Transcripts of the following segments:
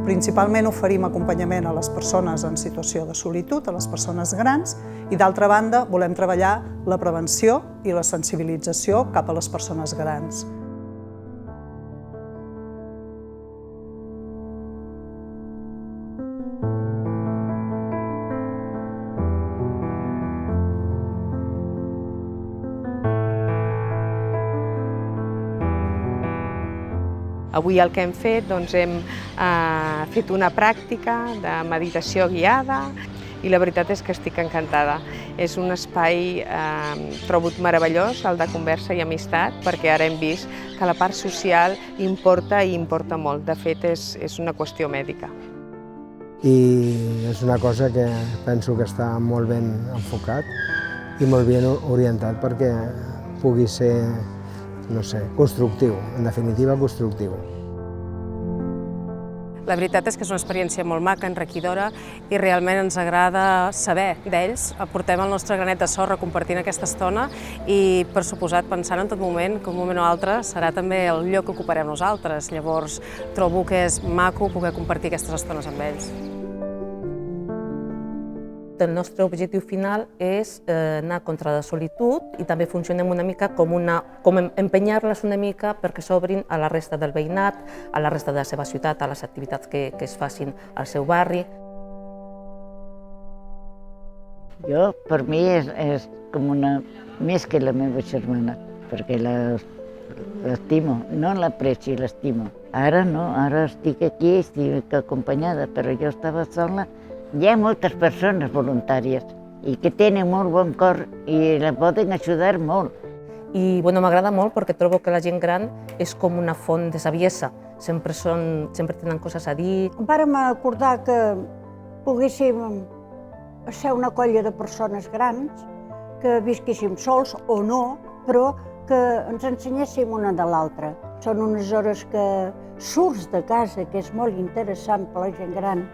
Principalment oferim acompanyament a les persones en situació de solitud, a les persones grans, i d'altra banda volem treballar la prevenció i la sensibilització cap a les persones grans. Avui el que hem fet, hem fet una pràctica de meditació guiada i la veritat és que estic encantada. És un espai, trobo meravellós, el de conversa i amistat, perquè ara hem vist que la part social importa i importa molt. De fet, és una qüestió mèdica. I és una cosa que penso que està molt ben enfocat i molt ben orientat perquè pugui ser, no sé, constructiu, en definitiva constructiu. La veritat és que és una experiència molt maca, enriquidora i realment ens agrada saber d'ells. Aportem el nostre granet de sorra compartint aquesta estona i, per suposat, pensant en tot moment que un moment o altre serà també el lloc que ocuparem nosaltres. Llavors, trobo que és maco poder compartir aquestes estones amb ells. El nostre objectiu final és anar contra la solitud i també funcionem una mica com empenyar-les una mica perquè s'obrin a la resta del veïnat, a la resta de la seva ciutat, a les activitats que es facin al seu barri. Jo, per mi, és com més que la meva germana, perquè l'estimo, no l'aprecio, l'estimo. Ara no, ara estic aquí, estic acompanyada, però jo estava sola. Hi ha moltes persones voluntàries i que tenen molt bon cor i la poden ajudar molt. I m'agrada molt perquè trobo que la gent gran és com una font de saviesa. Sempre tenen coses a dir. Vàrem acordar que poguéssim ser una colla de persones grans, que visquéssim sols o no, però que ens ensenyéssim una de l'altra. Són unes hores que surts de casa, que és molt interessant per la gent gran,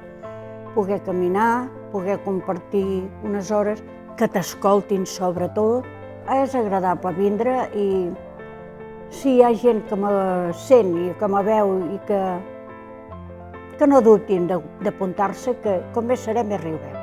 poder caminar, poder compartir unes hores, que t'escoltin sobretot. És agradable vindre i si hi ha gent que me sent i que me veu i que no dubtin d'apuntar-se, que com més serem més riurem.